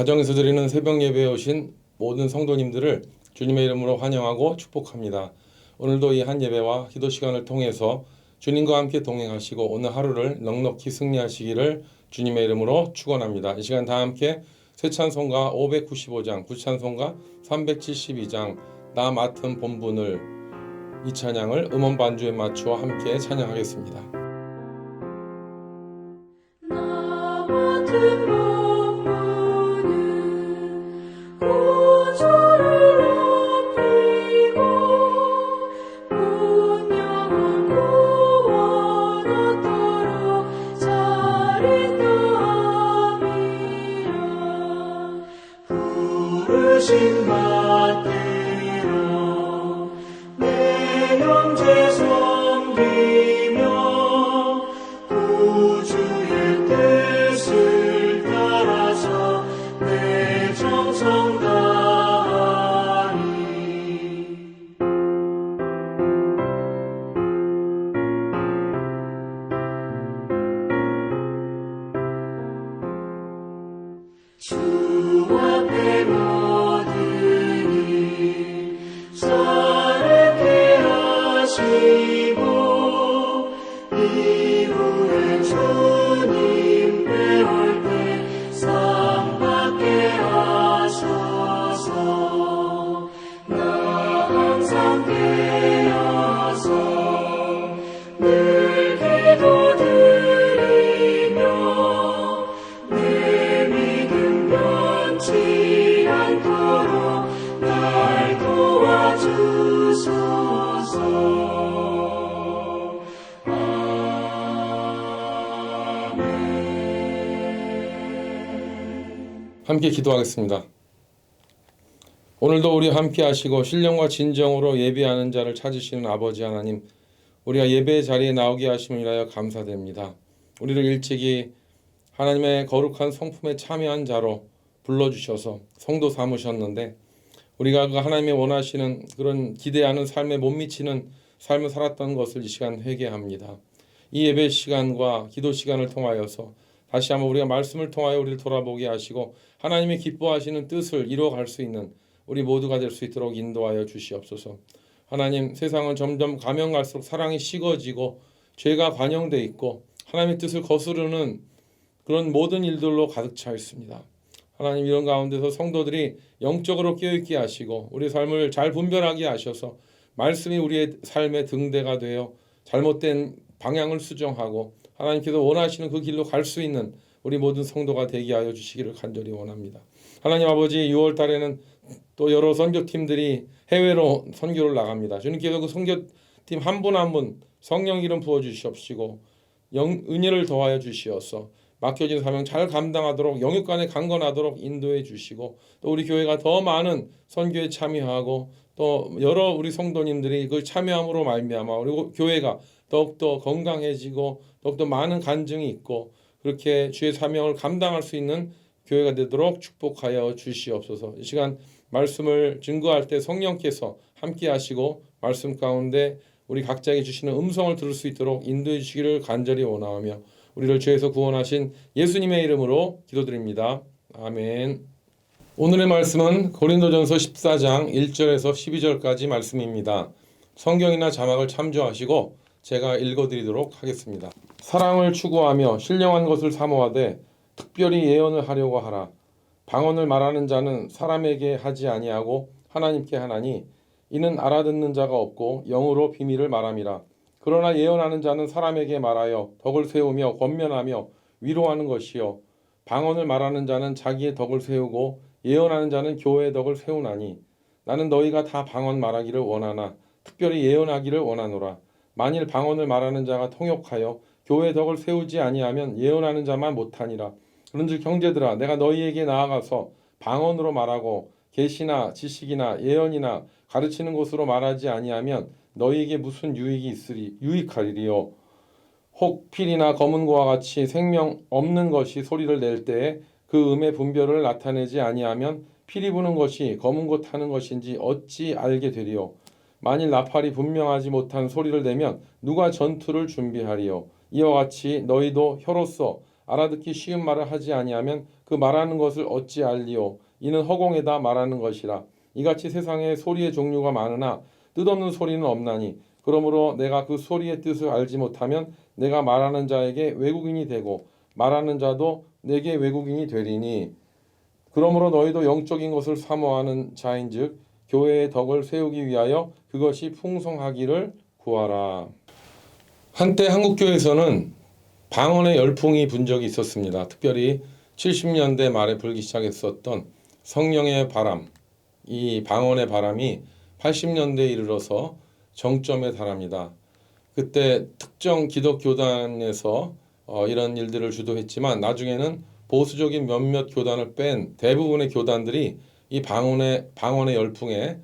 가정에서 드리는 새벽 예배에 오신 모든 성도님들을 주님의 이름으로 환영하고 축복합니다. 오늘도 이 한 예배와 기도 시간을 통해서 주님과 함께 동행하시고 오늘 하루를 넉넉히 승리하시기를 주님의 이름으로 축원합니다. 이 시간 다 함께 새 찬송가 595장, 구찬송가 372장 나 맡은 본분을 이 찬양을 음원 반주에 맞추어 함께 찬양하겠습니다. 나 맡은 본분은 구주를 높이고 분명한 구원 얻도록 자리떠함이라. 부르심 받들어 내 형제 섬기며 구주의 뜻을 따라서 내 정성 다하리. 주 앞에 모든 일 선하게 하시고 이후에 주님 배울 때 상 받게 하소서. 나 항상 깨어서 늘 기도드리며 내 믿음 변치 않도록 날 도와주소서. 함께 기도하겠습니다. 오늘도 우리 함께 하시고 신령과 진정으로 예배하는 자를 찾으시는 아버지 하나님, 우리가 예배의 자리에 나오게 하심을 인하여 감사드립니다. 우리를 일찍이 하나님의 거룩한 성품에 참여한 자로 불러주셔서 성도 삼으셨는데 우리가 그 하나님이 원하시는 그런 기대하는 삶에 못 미치는 삶을 살았던 것을 이 시간 회개합니다. 이 예배 시간과 기도 시간을 통하여서 다시 한번 우리가 말씀을 통하여 우리를 돌아보게 하시고 하나님이 기뻐하시는 뜻을 이루어갈 수 있는 우리 모두가 될 수 있도록 인도하여 주시옵소서. 하나님, 세상은 점점 가면 갈수록 사랑이 식어지고 죄가 관영되어 있고 하나님의 뜻을 거스르는 그런 모든 일들로 가득 차 있습니다. 하나님, 이런 가운데서 성도들이 영적으로 깨어있게 하시고 우리 삶을 잘 분별하게 하셔서 말씀이 우리의 삶의 등대가 되어 잘못된 방향을 수정하고 하나님께서 원하시는 그 길로 갈 수 있는 우리 모든 성도가 되게 하여 주시기를 간절히 원합니다. 하나님 아버지, 6월 달에는 또 여러 선교팀들이 해외로 선교를 나갑니다. 주님께서 그 선교팀 한 분 한 분 성령 기름 부어 주시옵시고 은혜를 더하여 주시어서 맡겨진 사명 잘 감당하도록 영육간에 강건하도록 인도해 주시고 또 우리 교회가 더 많은 선교에 참여하고 또 여러 우리 성도님들이 그 참여함으로 말미암아 우리 교회가 더욱더 건강해지고 더욱더 많은 간증이 있고 그렇게 주의 사명을 감당할 수 있는 교회가 되도록 축복하여 주시옵소서. 이 시간 말씀을 증거할 때 성령께서 함께 하시고 말씀 가운데 우리 각자에게 주시는 음성을 들을 수 있도록 인도해 주시기를 간절히 원하오며 우리를 죄에서 구원하신 예수님의 이름으로 기도드립니다. 아멘. 오늘의 말씀은 고린도전서 14장 1절에서 12절까지 말씀입니다. 성경이나 자막을 참조하시고 제가 읽어드리도록 하겠습니다. 사랑을 추구하며 신령한 것을 사모하되 특별히 예언을 하려고 하라. 방언을 말하는 자는 사람에게 하지 아니하고 하나님께 하나니 이는 알아듣는 자가 없고 영으로 비밀을 말함이라. 그러나 예언하는 자는 사람에게 말하여 덕을 세우며 권면하며 위로하는 것이요 방언을 말하는 자는 자기의 덕을 세우고 예언하는 자는 교회의 덕을 세우나니 나는 너희가 다 방언 말하기를 원하나 특별히 예언하기를 원하노라. 만일 방언을 말하는 자가 통역하여 교회의 덕을 세우지 아니하면 예언하는 자만 못하니라. 그런즉 형제들아, 내가 너희에게 나아가서 방언으로 말하고 계시나 지식이나 예언이나 가르치는 것으로 말하지 아니하면 너희에게 무슨 유익하리요. 혹 필이나 검은고와 같이 생명 없는 것이 소리를 낼 때에 그 음의 분별을 나타내지 아니하면 필이 부는 것이 검은고 타는 것인지 어찌 알게 되리요. 만일 나팔이 분명하지 못한 소리를 내면 누가 전투를 준비하리요. 이와 같이 너희도 혀로서 알아듣기 쉬운 말을 하지 아니하면 그 말하는 것을 어찌 알리오. 이는 허공에다 말하는 것이라. 이같이 세상에 소리의 종류가 많으나 뜻없는 소리는 없나니 그러므로 내가 그 소리의 뜻을 알지 못하면 내가 말하는 자에게 외국인이 되고 말하는 자도 내게 외국인이 되리니 그러므로 너희도 영적인 것을 사모하는 자인즉 교회의 덕을 세우기 위하여 그것이 풍성하기를 구하라. 한때 한국교회에서는 방언의 열풍이 분 적이 있었습니다. 특별히 70년대 말에 불기 시작했었던 성령의 바람, 이 방언의 바람이 80년대에 이르러서 정점에 달합니다. 그때 특정 기독교단에서 이런 일들을 주도했지만 나중에는 보수적인 몇몇 교단을 뺀 대부분의 교단들이 이 방언의 열풍에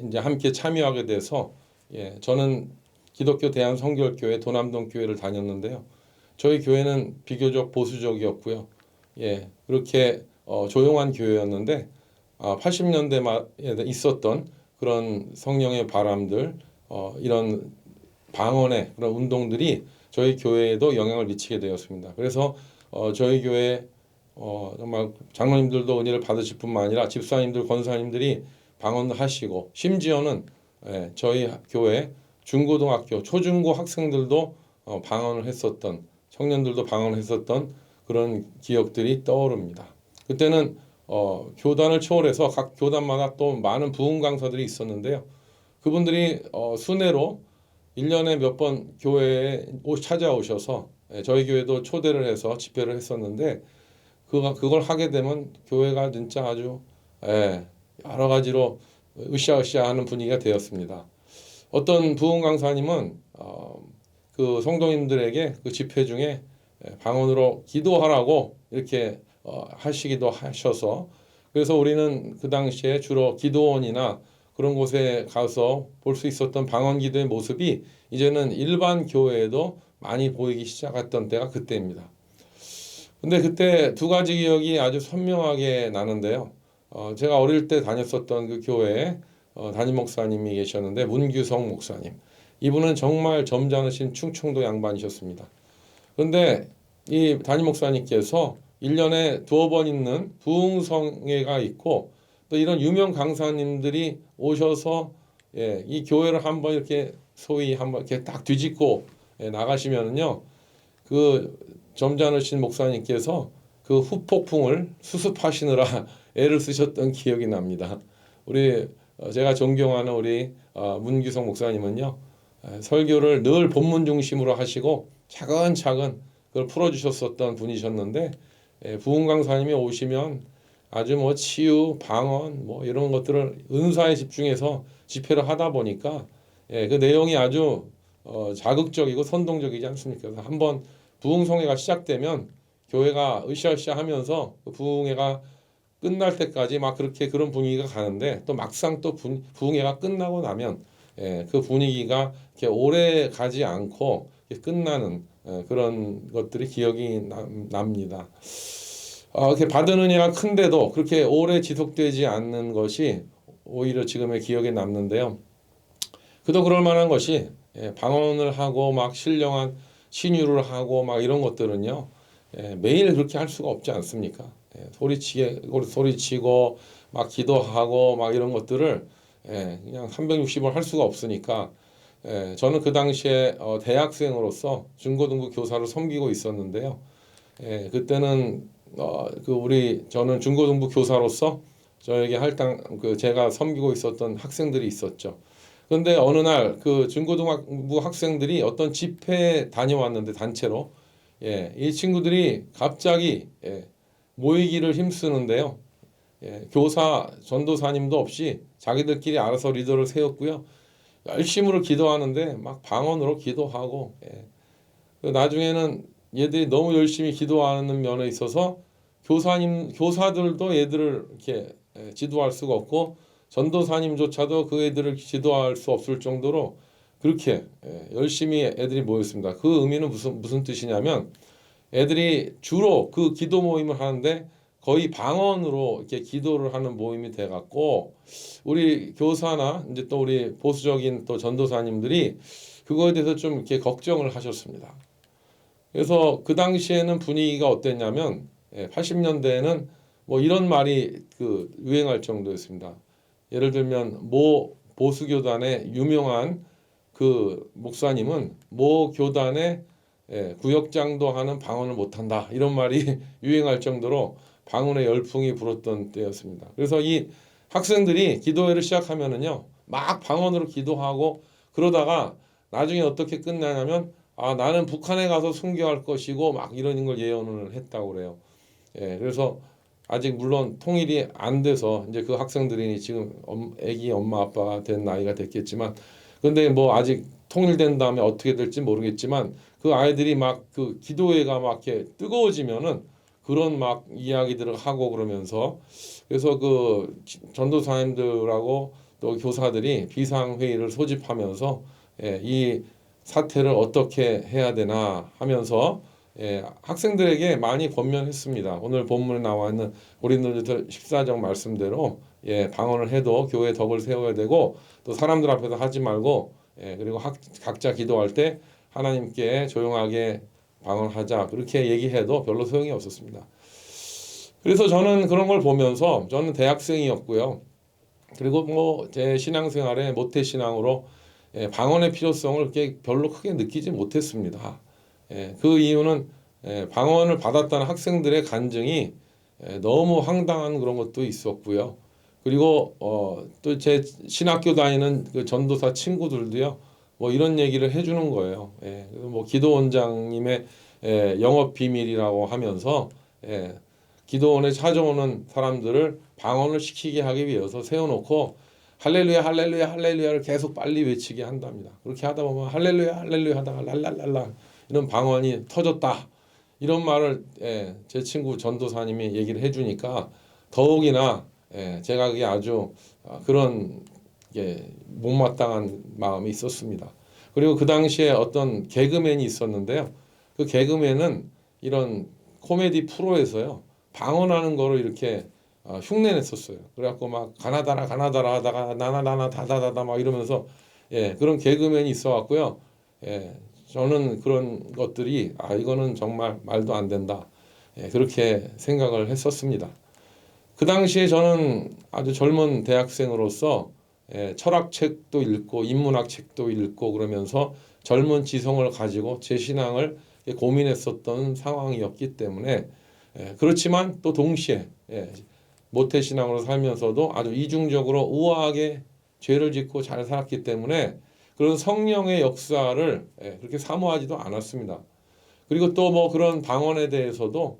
이제 함께 참여하게 돼서 저는 기독교 대한성결교회 도남동 교회를 다녔는데요. 저희 교회는 비교적 보수적이었고요. 그렇게 조용한 교회였는데 80년대 말에 있었던 그런 성령의 바람들, 이런 방언의 그런 운동들이 저희 교회에도 영향을 미치게 되었습니다. 그래서 저희 교회 정말 장로님들도 은혜를 받으실 뿐만 아니라 집사님들, 권사님들이 방언을 하시고 심지어는 저희 교회 중고등학교, 초중고 학생들도 방언을 했었던 청년들도 방언을 했었던 그런 기억들이 떠오릅니다. 그때는 교단을 초월해서 각 교단마다 또 많은 부흥 강사들이 있었는데요. 그분들이 순회로 1년에 몇 번 교회에 찾아오셔서 저희 교회도 초대를 해서 집회를 했었는데 그걸 하게 되면 교회가 진짜 아주 여러 가지로 으쌰으쌰하는 분위기가 되었습니다. 어떤 부흥 강사님은 그 성도님들에게 그 집회 중에 방언으로 기도하라고 이렇게 하시기도 하셔서 그래서 우리는 그 당시에 주로 기도원이나 그런 곳에 가서 볼 수 있었던 방언 기도의 모습이 이제는 일반 교회에도 많이 보이기 시작했던 때가 그때입니다. 근데 그때 두 가지 기억이 아주 선명하게 나는데요. 제가 어릴 때 다녔었던 그 교회에 담임 목사님이 계셨는데 문규성 목사님. 이분은 정말 점잖으신 충청도 양반이셨습니다. 그런데 이 담임 목사님께서 1년에 2번 있는 부흥성회가 있고 또 이런 유명 강사님들이 오셔서 이 교회를 한번 이렇게 소위 한번 이렇게 딱 뒤집고 나가시면은요. 그 점잖으신 목사님께서 그 후폭풍을 수습하시느라 애를 쓰셨던 기억이 납니다. 우리 제가 존경하는 우리 문규성 목사님은요. 설교를 늘 본문 중심으로 하시고 차근차근 그걸 풀어주셨었던 분이셨는데 부흥 강사님이 오시면 아주 뭐 치유, 방언 뭐 이런 것들을 은사에 집중해서 집회를 하다 보니까 그 내용이 아주 자극적이고 선동적이지 않습니까? 그래서 한번 부흥성회가 시작되면 교회가 으쌰으쌰하면서 그 부흥회가 끝날 때까지 막 그렇게 그런 분위기가 가는데 또 막상 또 부흥회가 끝나고 나면 그 분위기가 이렇게 오래 가지 않고 끝나는 그런 것들이 기억이 납니다. 이렇게 받은 은혜가 큰데도 그렇게 오래 지속되지 않는 것이 오히려 지금의 기억에 남는데요. 그도 그럴 만한 것이 방언을 하고 막 신령한 신유를 하고 막 이런 것들은요. 매일 그렇게 할 수가 없지 않습니까? 소리치고 막 기도하고 막 이런 것들을 그냥 360을 할 수가 없으니까 저는 그 당시에 대학생으로서 중고등부 교사를 섬기고 있었는데요. 그때는 저는 중고등부 교사로서 저에게 제가 섬기고 있었던 학생들이 있었죠. 그런데 어느 날 그 중고등부 학생들이 어떤 집회에 다녀왔는데 단체로 이 친구들이 갑자기 모이기를 힘쓰는데요. 교사 전도사님도 없이 자기들끼리 알아서 리더를 세웠고요. 열심으로 기도하는데 막 방언으로 기도하고 나중에는 얘들이 너무 열심히 기도하는 면에 있어서 교사들도 얘들을 이렇게 지도할 수가 없고 전도사님조차도 그 애들을 지도할 수 없을 정도로 그렇게 열심히 애들이 모였습니다. 그 의미는 무슨 뜻이냐면 애들이 주로 그 기도 모임을 하는데 거의 방언으로 이렇게 기도를 하는 모임이 돼 갖고 우리 교사나 이제 또 우리 보수적인 또 전도사님들이 그거에 대해서 좀 이렇게 걱정을 하셨습니다. 그래서 그 당시에는 분위기가 어땠냐면 80년대에는 뭐 이런 말이 그 유행할 정도였습니다. 예를 들면 모 보수교단의 유명한 그 목사님은 모 교단의 구역장도 하는 방언을 못한다 이런 말이 유행할 정도로 방언의 열풍이 불었던 때였습니다. 그래서 이 학생들이 기도회를 시작하면은요 막 방언으로 기도하고 그러다가 나중에 어떻게 끝나냐면 나는 북한에 가서 순교할 것이고 막 이런 걸 예언을 했다고 그래요. 그래서 아직 물론 통일이 안 돼서 이제 그 학생들이 지금 애기 엄마 아빠가 된 나이가 됐겠지만 근데 뭐 아직 통일된 다음에 어떻게 될지 모르겠지만 그 아이들이 막 그 기도회가 막 이렇게 뜨거워지면은 그런 막 이야기들을 하고 그러면서 그래서 그 전도사님들하고 또 교사들이 비상회의를 소집하면서 이 사태를 어떻게 해야 되나 하면서 학생들에게 많이 권면했습니다. 오늘 본문에 나와 있는 고린도전서 14장 말씀대로 방언을 해도 교회 덕을 세워야 되고 또 사람들 앞에서 하지 말고 그리고 각자 기도할 때 하나님께 조용하게 방언하자 그렇게 얘기해도 별로 소용이 없었습니다. 그래서 저는 그런 걸 보면서 저는 대학생이었고요. 그리고 뭐 제 신앙생활에 모태신앙으로 방언의 필요성을 그렇게 별로 크게 느끼지 못했습니다. 그 이유는 방언을 받았다는 학생들의 간증이 너무 황당한 그런 것도 있었고요. 그리고 또 제 신학교 다니는 그 전도사 친구들도요. 뭐 이런 얘기를 해주는 거예요. 뭐 기도원장님의 영업 비밀이라고 하면서 기도원에 찾아오는 사람들을 방언을 시키게 하기 위해서 세워놓고 할렐루야 할렐루야 할렐루야를 계속 빨리 외치게 한답니다. 그렇게 하다 보면 할렐루야 할렐루야 하다가 랄랄랄라 이런 방언이 터졌다. 이런 말을 제 친구 전도사님이 얘기를 해주니까 더욱이나 제가 그게 아주 그런 못마땅한 마음이 있었습니다. 그리고 그 당시에 어떤 개그맨이 있었는데요. 그 개그맨은 이런 코미디 프로에서요. 방언하는 거를 이렇게 흉내냈었어요. 그래갖고 막 가나다라 가나다라 하다가 나나나나 다다다다 막 이러면서 그런 개그맨이 있어갖고요. 저는 그런 것들이 이거는 정말 말도 안 된다. 그렇게 생각을 했었습니다. 그 당시에 저는 아주 젊은 대학생으로서 철학책도 읽고 인문학 책도 읽고 그러면서 젊은 지성을 가지고 제 신앙을 고민했었던 상황이었기 때문에 그렇지만 또 동시에 모태신앙으로 살면서도 아주 이중적으로 우아하게 죄를 짓고 잘 살았기 때문에 그런 성령의 역사를 그렇게 사모하지도 않았습니다. 그리고 또 뭐 그런 방언에 대해서도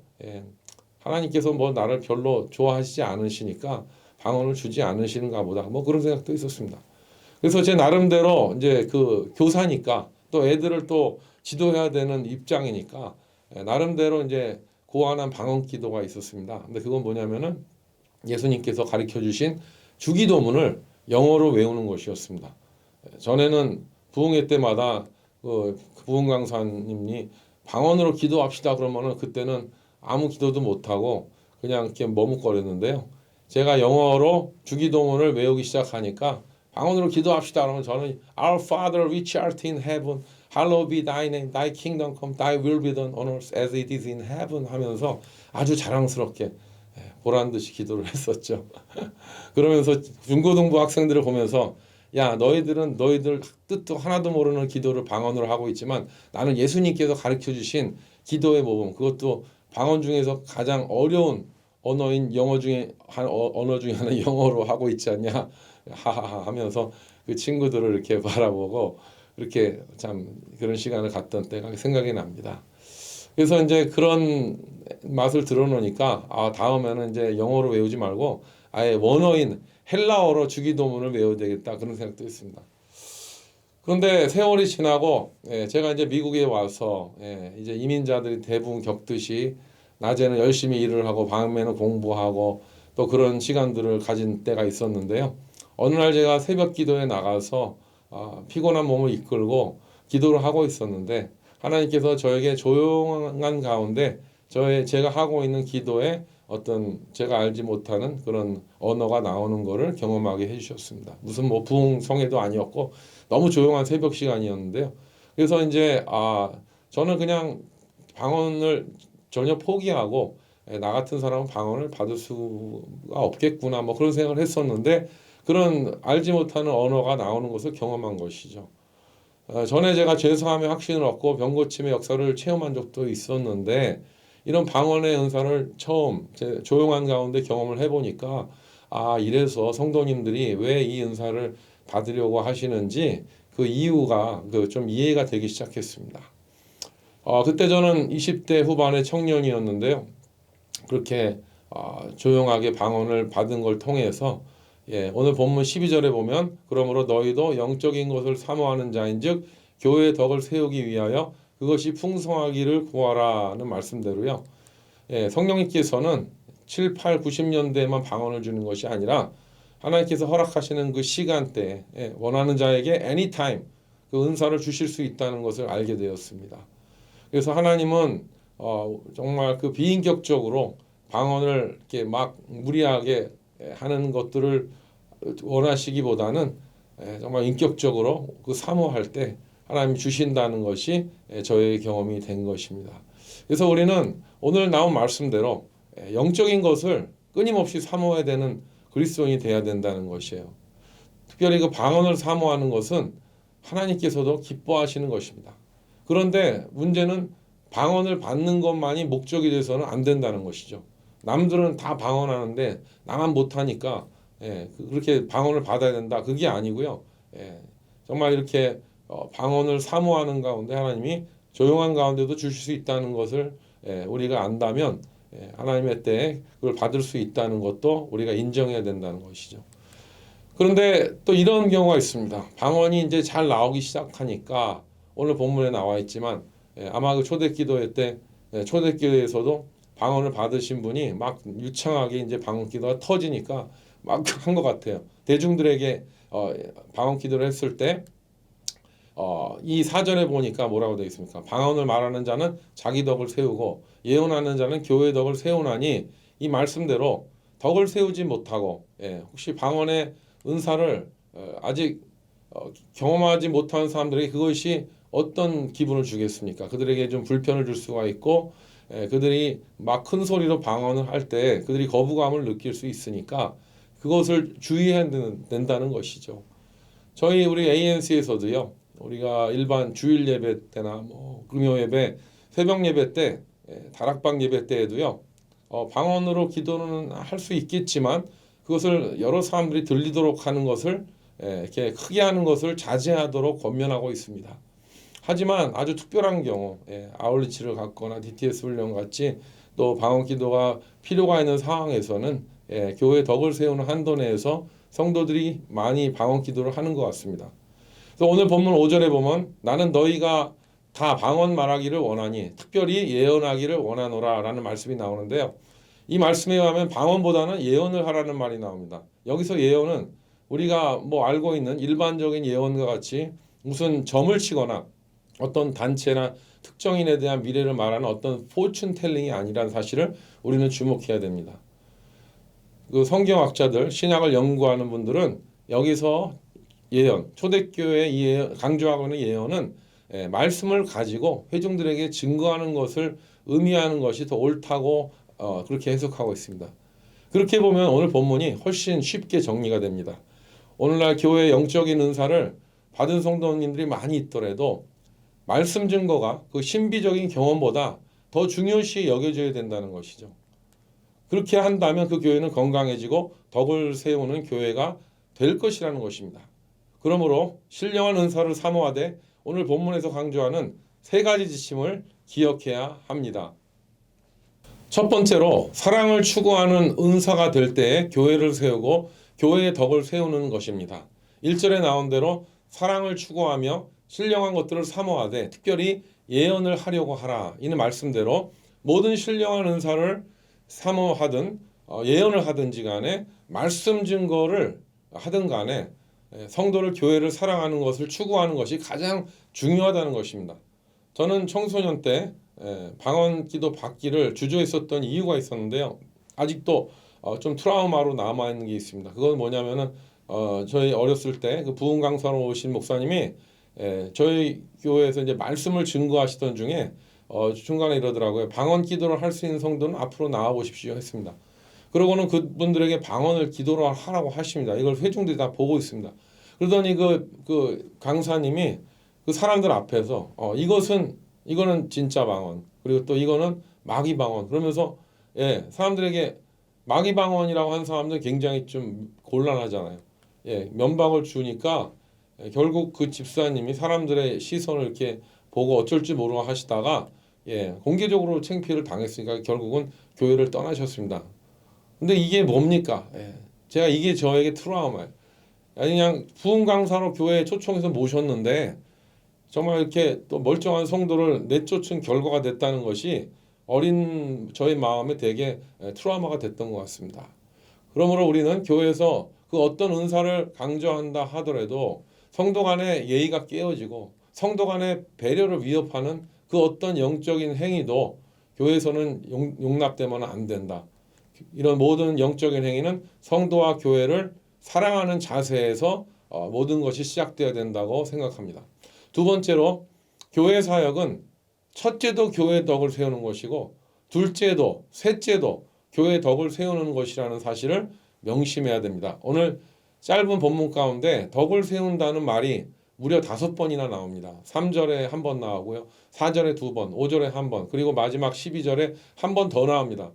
하나님께서 뭐 나를 별로 좋아하시지 않으시니까 방언을 주지 않으시는가 보다 뭐 그런 생각도 있었습니다. 그래서 제 나름대로 이제 그 교사니까 또 애들을 또 지도해야 되는 입장이니까 나름대로 이제 고안한 방언 기도가 있었습니다. 근데 그건 뭐냐면은 예수님께서 가르쳐 주신 주기도문을 영어로 외우는 것이었습니다. 전에는 부흥회 때마다 그 부흥 강사님이 방언으로 기도합시다 그러면은 그때는 아무 기도도 못하고 그냥 이렇게 머뭇거렸는데요. 제가 영어로 주기도문을 외우기 시작하니까 방언으로 기도합시다 그러면 저는 Our Father which art in heaven, hallowed be thy name, thy kingdom come, thy will be done on earth as it is in heaven 하면서 아주 자랑스럽게 보란 듯이 기도를 했었죠. 그러면서 중고등부 학생들을 보면서 야 너희들은 너희들 뜻도 하나도 모르는 기도를 방언으로 하고 있지만 나는 예수님께서 가르쳐 주신 기도의 모범 그것도 방언 중에서 가장 어려운 언어인 영어 중에 언어 중에 하나 영어로 하고 있지 않냐 하하하 하면서 그 친구들을 이렇게 바라보고 이렇게 참 그런 시간을 갖던 때가 생각이 납니다. 그래서 이제 그런 맛을 들어놓으니까 다음에는 이제 영어로 외우지 말고 아예 원어인 헬라어로 주기도문을 외워야 되겠다 그런 생각도 했습니다. 그런데 세월이 지나고 제가 이제 미국에 와서 이제 이민자들이 대부분 겪듯이 낮에는 열심히 일을 하고 밤에는 공부하고 또 그런 시간들을 가진 때가 있었는데요. 어느 날 제가 새벽 기도에 나가서 피곤한 몸을 이끌고 기도를 하고 있었는데 하나님께서 저에게 조용한 가운데 제가 하고 있는 기도에 어떤 제가 알지 못하는 그런 언어가 나오는 거를 경험하게 해주셨습니다. 무슨 뭐 부흥성회도 아니었고 너무 조용한 새벽 시간이었는데요. 그래서 이제 저는 그냥 방언을 전혀 포기하고 나 같은 사람은 방언을 받을 수가 없겠구나 뭐 그런 생각을 했었는데 그런 알지 못하는 언어가 나오는 것을 경험한 것이죠. 전에 제가 죄사함의 확신을 얻고 병고침의 역사를 체험한 적도 있었는데 이런 방언의 은사를 처음 제 조용한 가운데 경험을 해보니까 아 이래서 성도님들이 왜 이 은사를 받으려고 하시는지 그 이유가 그 좀 이해가 되기 시작했습니다. 그때 저는 20대 후반의 청년이었는데요. 그렇게 조용하게 방언을 받은 걸 통해서 오늘 본문 12절에 보면 그러므로 너희도 영적인 것을 사모하는 자인즉 교회의 덕을 세우기 위하여 그것이 풍성하기를 구하라는 말씀대로요. 성령님께서는 7, 8, 90년대에만 방언을 주는 것이 아니라 하나님께서 허락하시는 그 시간대에 원하는 자에게 anytime 그 은사를 주실 수 있다는 것을 알게 되었습니다. 그래서 하나님은 정말 그 비인격적으로 방언을 이렇게 막 무리하게 하는 것들을 원하시기보다는 정말 인격적으로 그 사모할 때 하나님이 주신다는 것이 저의 경험이 된 것입니다. 그래서 우리는 오늘 나온 말씀대로 영적인 것을 끊임없이 사모해야 되는 그리스도인이 돼야 된다는 것이에요. 특별히 그 방언을 사모하는 것은 하나님께서도 기뻐하시는 것입니다. 그런데 문제는 방언을 받는 것만이 목적이 돼서는 안 된다는 것이죠. 남들은 다 방언하는데 나만 못하니까 그렇게 방언을 받아야 된다. 그게 아니고요. 정말 이렇게 방언을 사모하는 가운데 하나님이 조용한 가운데도 주실 수 있다는 것을 우리가 안다면 하나님의 때에 그걸 받을 수 있다는 것도 우리가 인정해야 된다는 것이죠. 그런데 또 이런 경우가 있습니다. 방언이 이제 잘 나오기 시작하니까 오늘 본문에 나와 있지만 아마 그 초대기도회 때 초대기도에서도 방언을 받으신 분이 막 유창하게 이제 방언기도가 터지니까 막 한 것 같아요. 대중들에게 방언기도를 했을 때 이 사전에 보니까 뭐라고 되어 있습니까? 방언을 말하는 자는 자기 덕을 세우고 예언하는 자는 교회 덕을 세우나니 이 말씀대로 덕을 세우지 못하고 혹시 방언의 은사를 아직 경험하지 못한 사람들에게 그것이 어떤 기분을 주겠습니까? 그들에게 좀 불편을 줄 수가 있고 그들이 막 큰 소리로 방언을 할 때 그들이 거부감을 느낄 수 있으니까 그것을 주의해야 된다는 것이죠. 우리 ANC에서도요. 우리가 일반 주일 예배 때나 뭐 금요 예배, 새벽 예배 때, 다락방 예배 때에도요. 방언으로 기도는 할 수 있겠지만 그것을 여러 사람들이 들리도록 하는 것을 이렇게 크게 하는 것을 자제하도록 권면하고 있습니다. 하지만 아주 특별한 경우 아울리치를 갖거나 DTS 훈련 같이 또 방언 기도가 필요가 있는 상황에서는 교회 덕을 세우는 한도 내에서 성도들이 많이 방언 기도를 하는 것 같습니다. 그래서 오늘 본문 5절에 보면 나는 너희가 다 방언 말하기를 원하니 특별히 예언하기를 원하노라 라는 말씀이 나오는데요. 이 말씀에 의하면 방언보다는 예언을 하라는 말이 나옵니다. 여기서 예언은 우리가 뭐 알고 있는 일반적인 예언과 같이 무슨 점을 치거나 어떤 단체나 특정인에 대한 미래를 말하는 어떤 포춘 텔링이 아니라는 사실을 우리는 주목해야 됩니다. 그 성경학자들, 신약을 연구하는 분들은 여기서 예언, 초대교회의 강조하고 있는 예언은 말씀을 가지고 회중들에게 증거하는 것을 의미하는 것이 더 옳다고 그렇게 해석하고 있습니다. 그렇게 보면 오늘 본문이 훨씬 쉽게 정리가 됩니다. 오늘날 교회의 영적인 은사를 받은 성도님들이 많이 있더라도 말씀 증거가 그 신비적인 경험보다 더 중요시 여겨져야 된다는 것이죠. 그렇게 한다면 그 교회는 건강해지고 덕을 세우는 교회가 될 것이라는 것입니다. 그러므로 신령한 은사를 사모하되 오늘 본문에서 강조하는 세 가지 지침을 기억해야 합니다. 첫 번째로 사랑을 추구하는 은사가 될 때에 교회를 세우고 교회의 덕을 세우는 것입니다. 1절에 나온 대로 사랑을 추구하며 신령한 것들을 사모하되 특별히 예언을 하려고 하라. 이는 말씀대로 모든 신령한 은사를 사모하든 예언을 하든지 간에 말씀 증거를 하든 간에 성도를 교회를 사랑하는 것을 추구하는 것이 가장 중요하다는 것입니다. 저는 청소년 때 방언 기도 받기를 주저했었던 이유가 있었는데요. 아직도 좀 트라우마로 남아있는 게 있습니다. 그건 뭐냐면은 저희 어렸을 때 그 부흥 강사로 오신 목사님이 저희 교회에서 이제 말씀을 증거하시던 중에 중간에 이러더라고요. 방언 기도를 할 수 있는 성도는 앞으로 나와 보십시오 했습니다. 그러고는 그분들에게 방언을 기도를 하라고 하십니다. 이걸 회중들이 다 보고 있습니다. 그러더니 그 강사님이 그 사람들 앞에서 이거는 진짜 방언, 그리고 또 이거는 마귀 방언 그러면서 예, 사람들에게 마귀 방언이라고 하는 사람들 굉장히 좀 곤란하잖아요. 예, 면박을 주니까 결국 그 집사님이 사람들의 시선을 이렇게 보고 어쩔 줄 모르고 하시다가 예, 공개적으로 창피를 당했으니까 결국은 교회를 떠나셨습니다. 근데 이게 뭡니까? 예, 제가 이게 저에게 트라우마예요. 아니 그냥 부흥 강사로 교회에 초청해서 모셨는데 정말 이렇게 또 멀쩡한 성도를 내쫓은 결과가 됐다는 것이 어린 저의 마음에 되게 트라우마가 됐던 것 같습니다. 그러므로 우리는 교회에서 그 어떤 은사를 강조한다 하더라도 성도 간의 예의가 깨어지고 성도 간의 배려를 위협하는 그 어떤 영적인 행위도 교회에서는 용납되면 안 된다. 이런 모든 영적인 행위는 성도와 교회를 사랑하는 자세에서 모든 것이 시작되어야 된다고 생각합니다. 두 번째로 교회 사역은 첫째도 교회 덕을 세우는 것이고 둘째도 셋째도 교회 덕을 세우는 것이라는 사실을 명심해야 됩니다. 오늘 짧은 본문 가운데 덕을 세운다는 말이 무려 5번이나 나옵니다. 3절에 한 번 나오고요. 4절에 2번, 5절에 한 번, 그리고 마지막 12절에 한 번 더 나옵니다.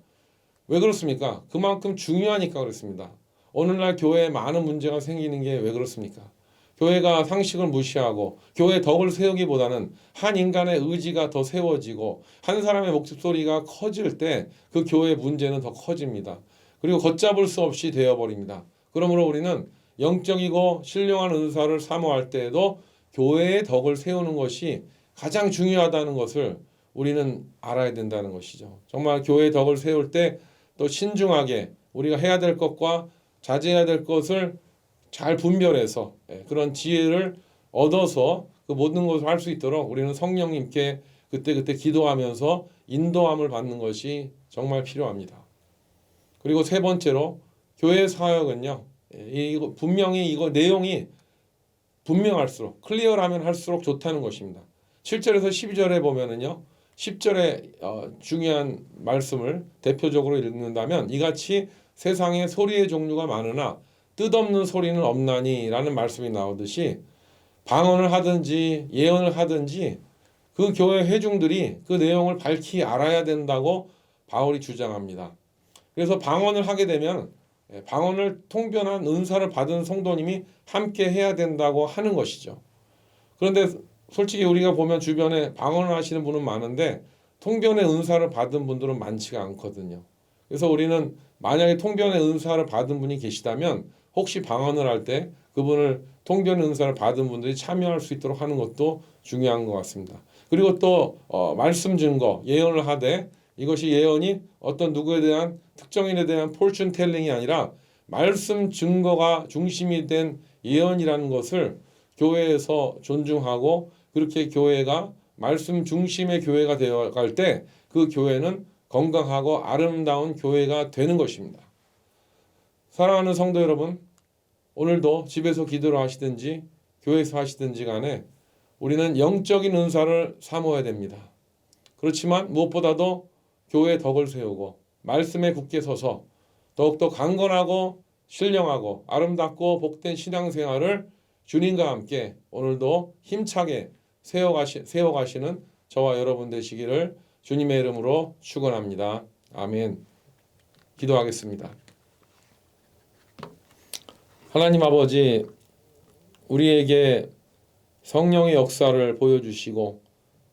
왜 그렇습니까? 그만큼 중요하니까 그렇습니다. 오늘날 교회에 많은 문제가 생기는 게 왜 그렇습니까? 교회가 상식을 무시하고 교회 덕을 세우기보다는 한 인간의 의지가 더 세워지고 한 사람의 목소리가 커질 때 그 교회의 문제는 더 커집니다. 그리고 걷잡을 수 없이 되어버립니다. 그러므로 우리는 영적이고 신령한 은사를 사모할 때에도 교회의 덕을 세우는 것이 가장 중요하다는 것을 우리는 알아야 된다는 것이죠. 정말 교회의 덕을 세울 때 또 신중하게 우리가 해야 될 것과 자제해야 될 것을 잘 분별해서 그런 지혜를 얻어서 그 모든 것을 할 수 있도록 우리는 성령님께 그때그때 기도하면서 인도함을 받는 것이 정말 필요합니다. 그리고 세 번째로 교회 사역은요. 이거 분명히 이거 내용이 분명할수록 클리어라면 할수록 좋다는 것입니다. 7절에서 12절에 보면은요. 10절에 중요한 말씀을 대표적으로 읽는다면 이같이 세상에 소리의 종류가 많으나 뜻없는 소리는 없나니 라는 말씀이 나오듯이 방언을 하든지 예언을 하든지 그 교회 회중들이 그 내용을 밝히 알아야 된다고 바울이 주장합니다. 그래서 방언을 하게 되면 방언을 통변한 은사를 받은 성도님이 함께 해야 된다고 하는 것이죠. 그런데 솔직히 우리가 보면 주변에 방언을 하시는 분은 많은데 통변의 은사를 받은 분들은 많지가 않거든요. 그래서 우리는 만약에 통변의 은사를 받은 분이 계시다면 혹시 방언을 할 때 그분을 통변의 은사를 받은 분들이 참여할 수 있도록 하는 것도 중요한 것 같습니다. 그리고 또 말씀 증거, 예언을 하되 이것이 예언이 어떤 누구에 대한 특정인에 대한 폴춘 텔링이 아니라 말씀 증거가 중심이 된 예언이라는 것을 교회에서 존중하고 그렇게 교회가 말씀 중심의 교회가 되어갈 때 그 교회는 건강하고 아름다운 교회가 되는 것입니다. 사랑하는 성도 여러분, 오늘도 집에서 기도를 하시든지 교회에서 하시든지 간에 우리는 영적인 은사를 사모해야 됩니다. 그렇지만 무엇보다도 교회의 덕을 세우고 말씀에 굳게 서서 더욱더 강건하고 신령하고 아름답고 복된 신앙생활을 주님과 함께 오늘도 힘차게 세워가시는 저와 여러분 되시기를 주님의 이름으로 축원합니다. 아멘. 기도하겠습니다. 하나님 아버지, 우리에게 성령의 역사를 보여주시고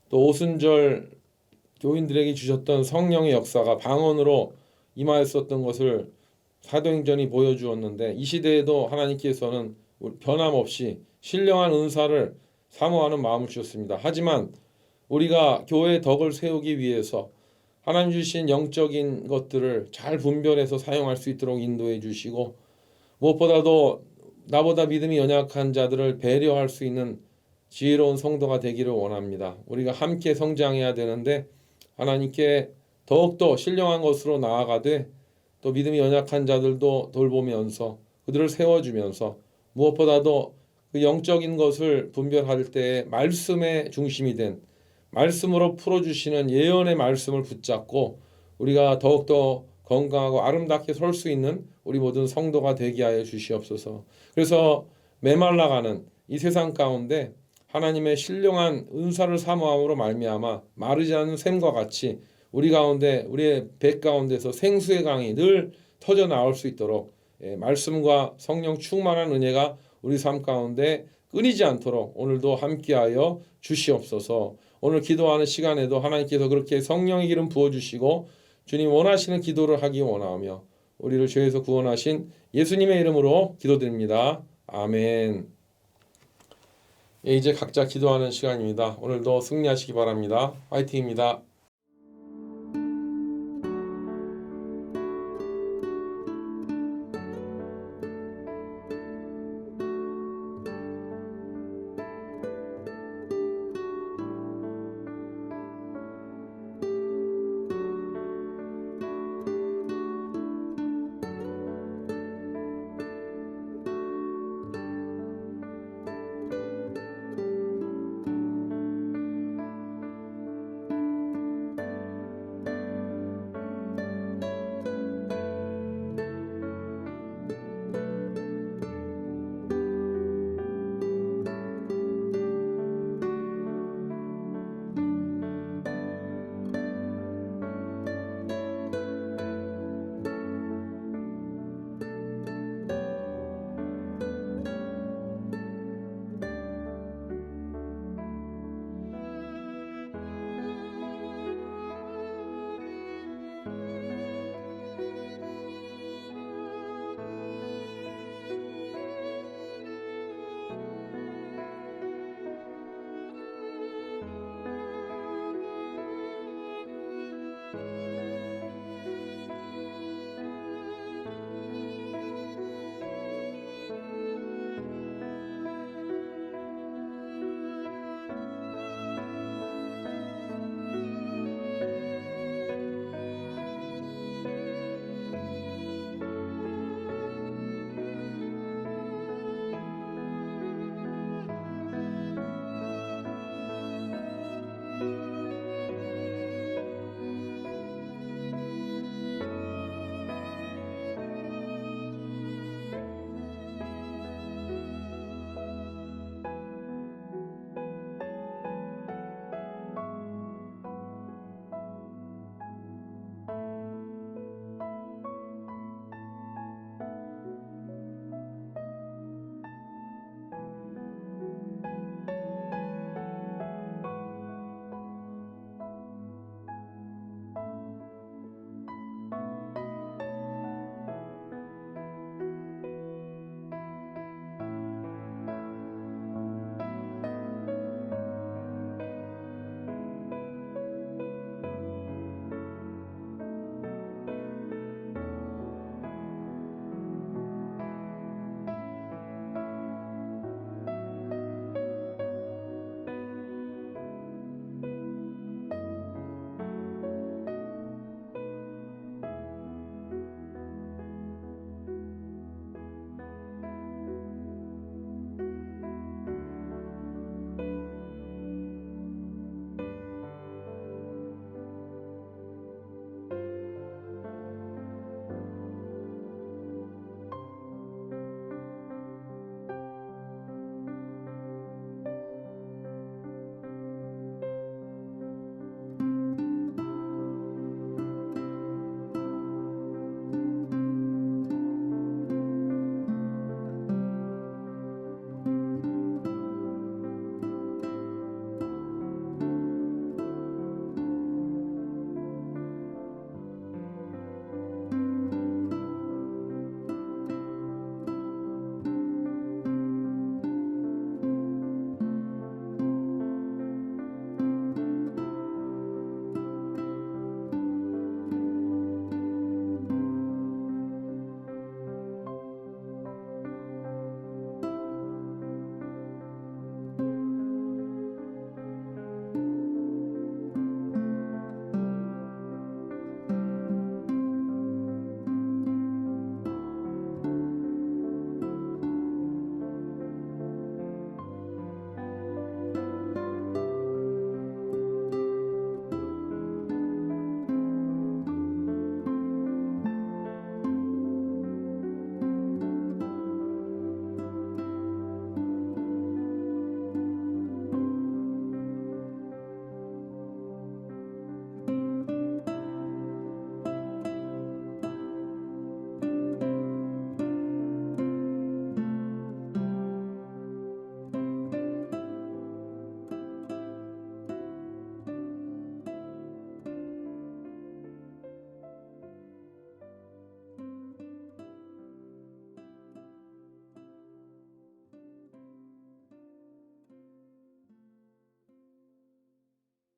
또 오순절 교인들에게 주셨던 성령의 역사가 방언으로 임하였었던 것을 사도행전이 보여주었는데 이 시대에도 하나님께서는 변함없이 신령한 은사를 사모하는 마음을 주셨습니다. 하지만 우리가 교회의 덕을 세우기 위해서 하나님 주신 영적인 것들을 잘 분별해서 사용할 수 있도록 인도해 주시고 무엇보다도 나보다 믿음이 연약한 자들을 배려할 수 있는 지혜로운 성도가 되기를 원합니다. 우리가 함께 성장해야 되는데 하나님께 더욱더 신령한 것으로 나아가되 또 믿음이 연약한 자들도 돌보면서 그들을 세워주면서 무엇보다도 그 영적인 것을 분별할 때 말씀의 중심이 된 말씀으로 풀어주시는 예언의 말씀을 붙잡고 우리가 더욱더 건강하고 아름답게 설 수 있는 우리 모든 성도가 되게 하여 주시옵소서. 그래서 메말라가는 이 세상 가운데 하나님의 신령한 은사를 사모함으로 말미암아 마르지 않는 샘과 같이 우리 가운데 우리의 배 가운데서 생수의 강이 늘 터져 나올 수 있도록 말씀과 성령 충만한 은혜가 우리 삶 가운데 끊이지 않도록 오늘도 함께하여 주시옵소서. 오늘 기도하는 시간에도 하나님께서 그렇게 성령의 기름 부어주시고 주님 원하시는 기도를 하기 원하며 우리를 죄에서 구원하신 예수님의 이름으로 기도드립니다. 아멘. 이제 각자 기도하는 시간입니다. 오늘도 승리하시기 바랍니다. 화이팅입니다.